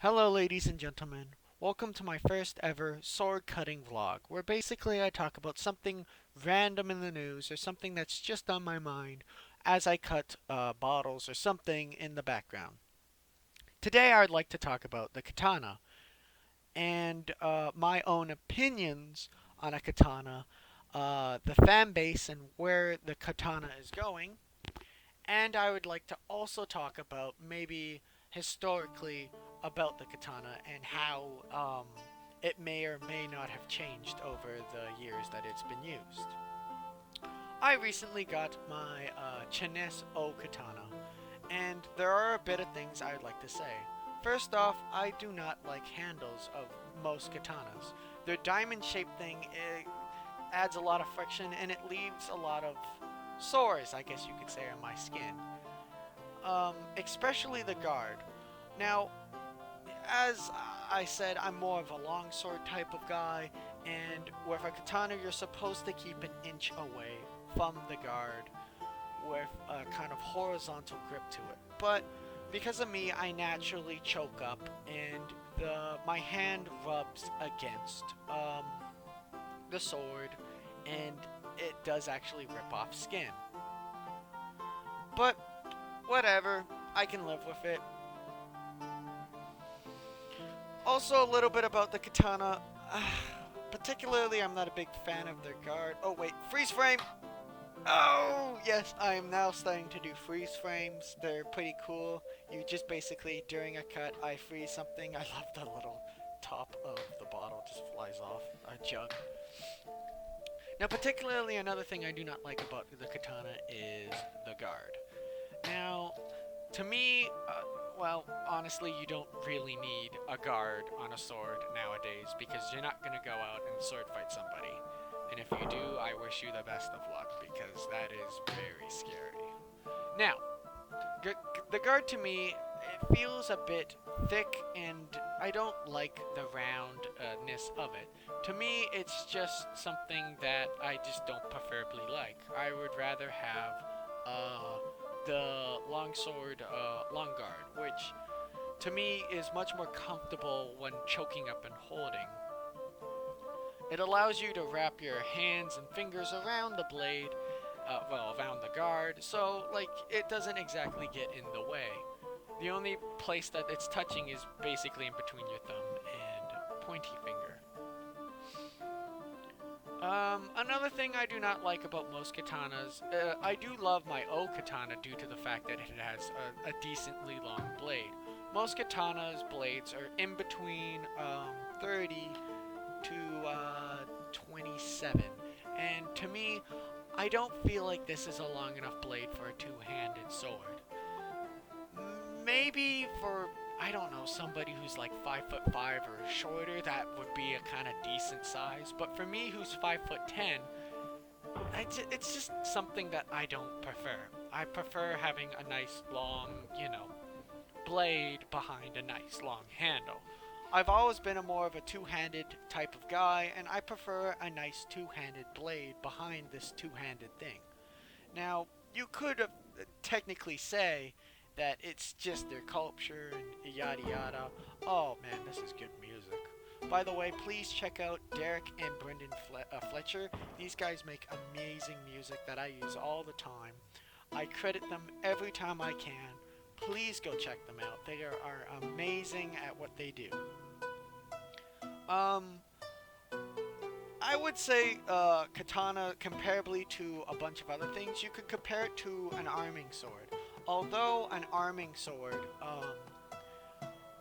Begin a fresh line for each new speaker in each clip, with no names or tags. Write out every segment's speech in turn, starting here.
Hello, ladies and gentlemen. Welcome to my first ever sword cutting vlog, where basically I talk about something random in the news or something that's just on my mind as I cut bottles or something in the background. Today I'd like to talk about the katana and my own opinions on a katana, the fan base and where the katana is going, and I would like to also talk about maybe historically about the katana and how it may or may not have changed over the years that it's been used. I recently got my Chines O katana, and there are a bit of things I'd like to say. First off, I do not like handles of most katanas. Their diamond shaped thing adds a lot of friction and it leaves a lot of sores, I guess you could say, on my skin. Especially the guard. Now, as I said, I'm more of a longsword type of guy, and with a katana, you're supposed to keep an inch away from the guard with a kind of horizontal grip to it. But because of me, I naturally choke up, and my hand rubs against the sword, and it does actually rip off skin. But whatever, I can live with it. Also, a little bit about the katana. Particularly, I'm not a big fan of their guard. Oh, wait, freeze frame! Oh, yes, I am now starting to do freeze frames. They're pretty cool. You just basically, during a cut, I freeze something. I love the little top of the bottle just flies off. A jug. Now, particularly, another thing I do not like about the katana is the guard. Now, to me, well, honestly, you don't really need a guard on a sword nowadays because you're not going to go out and sword fight somebody. And if you do, I wish you the best of luck because that is very scary. Now, the guard to me, it feels a bit thick and I don't like the roundness of it. To me, it's just something that I just don't preferably like. I would rather have the longsword long guard, which to me is much more comfortable when choking up and holding. It allows you to wrap your hands and fingers around the blade, around the guard, so like it doesn't exactly get in the way. The only place that it's touching is basically in between your thumb and pointy finger. Another thing I do not like about most katanas, I do love my O katana due to the fact that it has a decently long blade. Most katanas' blades are in between 30 to 27, and to me, I don't feel like this is a long enough blade for a two-handed sword. Maybe for I don't know somebody who's like 5'5" or shorter, that would be a kind of decent size. But for me, who's 5'10", it's just something that I don't prefer. I prefer having a nice long, blade behind a nice long handle. I've always been a more of a two-handed type of guy, and I prefer a nice two-handed blade behind this two-handed thing. Now, you could technically say that it's just their culture and yada yada. Oh man, this is good music. By the way, please check out Derek and Brendan Fletcher. These guys make amazing music that I use all the time. I credit them every time I can. Please go check them out. They are amazing at what they do. Um, I would say katana, comparably to a bunch of other things, you could compare it to an arming sword. Although an arming sword,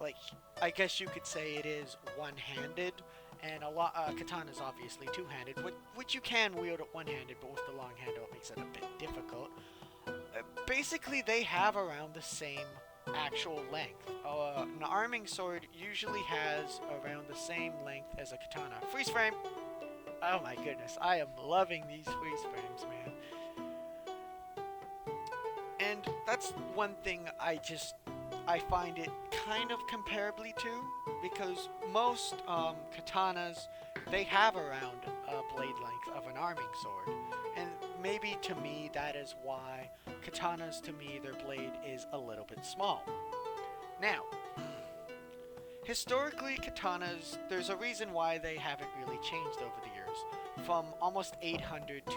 like I guess you could say it is one-handed, and a lot katana is obviously two-handed, which you can wield it one-handed, but with the long handle it makes it a bit difficult. Basically, they have around the same actual length. An arming sword usually has around the same length as a katana. Freeze frame! Oh my goodness, I am loving these freeze frames, man. And that's one thing I find it kind of comparably to because most katanas they have around a blade length of an arming sword, and maybe to me that is why katanas to me their blade is a little bit small. Now, historically, katanas, there's a reason why they haven't really changed over the years. From almost 800 to,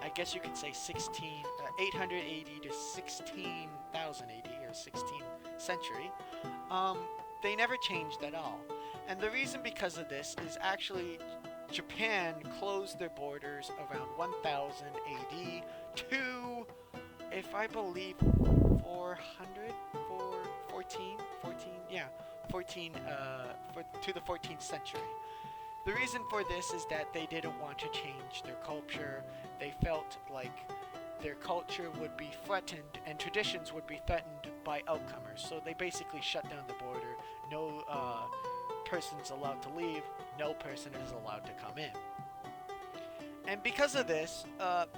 I guess you could say 880 to 16,000 AD, or 16th century, they never changed at all. And the reason because of this is actually Japan closed their borders around 1000 AD to, if I believe, 400, 14, to the 14th century. The reason for this is that they didn't want to change their culture. They felt like their culture would be threatened and traditions would be threatened by outcomers. So they basically shut down the border. No person's allowed to leave. No person is allowed to come in. And because of this,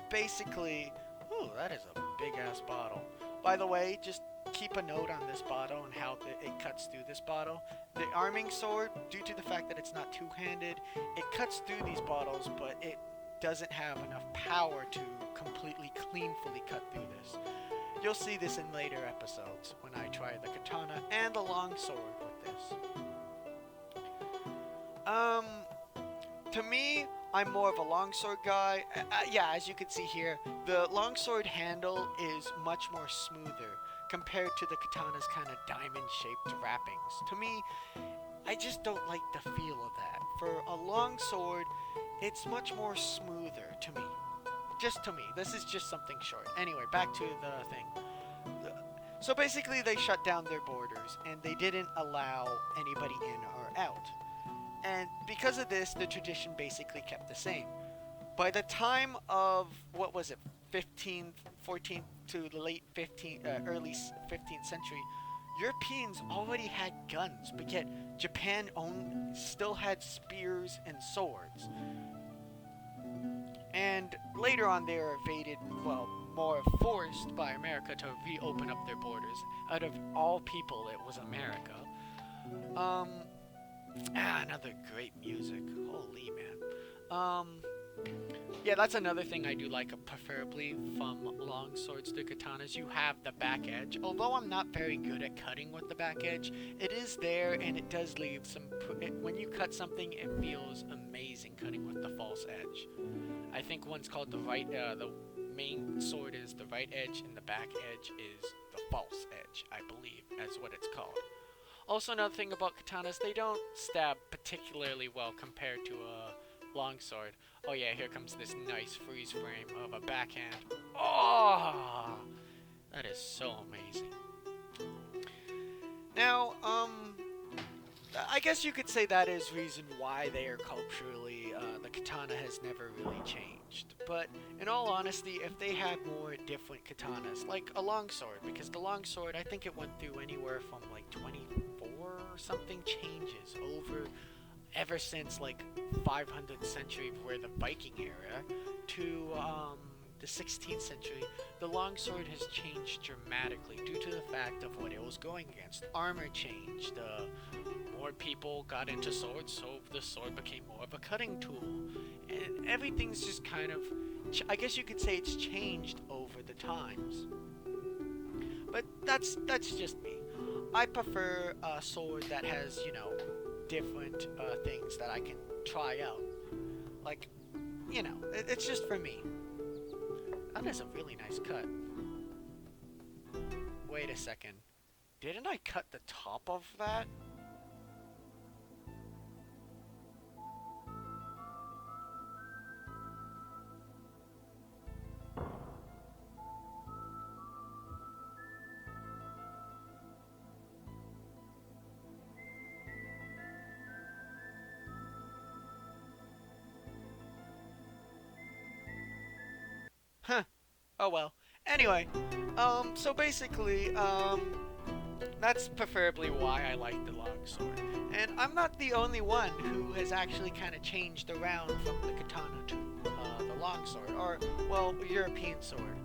basically, ooh, that is a big ass bottle. By the way, just keep a note on this bottle and how it cuts through this bottle. The arming sword, due to the fact that it's not two-handed, it cuts through these bottles, but it doesn't have enough power to completely cleanfully cut through this. You'll see this in later episodes when I try the katana and the longsword with this. To me, I'm more of a longsword guy. Yeah, as you can see here, the longsword handle is much more smoother compared to the katana's kind of diamond-shaped wrappings. To me, I just don't like the feel of that. For a longsword, it's much more smoother to me. Just to me. This is just something short. Anyway, back to the thing. So basically, they shut down their borders, and they didn't allow anybody in or out. And because of this, the tradition basically kept the same. By the time of, 14th to the late early 15th century, Europeans already had guns, but yet Japan still had spears and swords. And later on, they were evaded, more forced by America to reopen up their borders. Out of all people, it was America. Another great music. Holy man. Yeah, that's another thing I do like, preferably from long swords to katanas. You have the back edge. Although I'm not very good at cutting with the back edge, it is there and it does leave some... when you cut something, it feels amazing cutting with the false edge. I think one's called the main sword is the right edge and the back edge is the false edge, I believe, as what it's called. Also, another thing about katanas, they don't stab particularly well compared to a longsword. Oh yeah, here comes this nice freeze frame of a backhand. Oh, that is so amazing. Now, I guess you could say that is reason why they are culturally, the katana has never really changed. But in all honesty, if they had more different katanas, like a longsword, because the longsword, I think it went through anywhere from like 24 or something changes ever since like 500th century, where the Viking era, to the 16th century, the longsword has changed dramatically due to the fact of what it was going against. Armor changed, more people got into swords, so the sword became more of a cutting tool, and everything's just kind of, I guess you could say it's changed over the times. But that's just me. I prefer a sword that has, different things that I can try out. Like, it's just for me. That is a really nice cut. Wait a second. Didn't I cut the top of that? Huh. Oh well. Anyway, so basically, that's preferably why I like the longsword. And I'm not the only one who has actually kind of changed around from the katana to the longsword, or, European sword.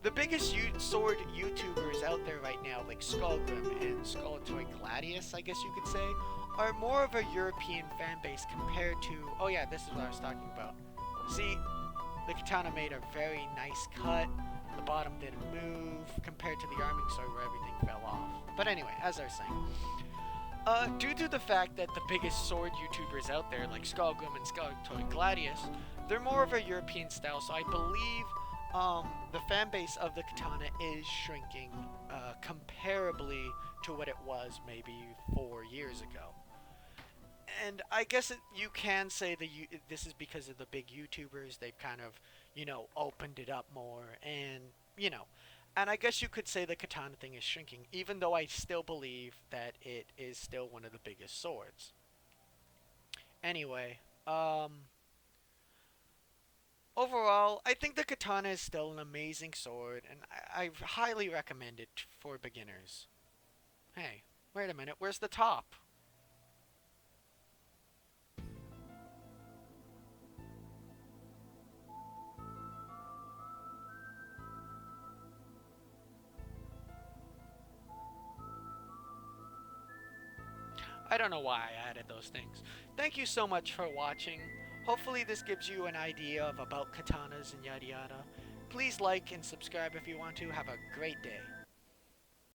The biggest sword YouTubers out there right now, like Skullgrim and Skullatoy Gladius, I guess you could say, are more of a European fan base compared to... Oh yeah, this is what I was talking about. See, the katana made a very nice cut. The bottom didn't move compared to the arming sword where everything fell off. But anyway, as I was saying, Due to the fact that the biggest sword YouTubers out there, like Skullgrim and Skulltoy Gladius, they're more of a European style, so I believe the fan base of the katana is shrinking comparably to what it was maybe 4 years ago. And I guess you can say that this is because of the big YouTubers. They've kind of, opened it up more, and you know, and I guess you could say the katana thing is shrinking, even though I still believe that it is still one of the biggest swords. Anyway, overall, I think the katana is still an amazing sword, and I highly recommend it for beginners. Hey, wait a minute, where's the top? I don't know why I added those things. Thank you so much for watching. Hopefully this gives you an idea of about katanas and yada yada. Please like and subscribe if you want to. Have a great day.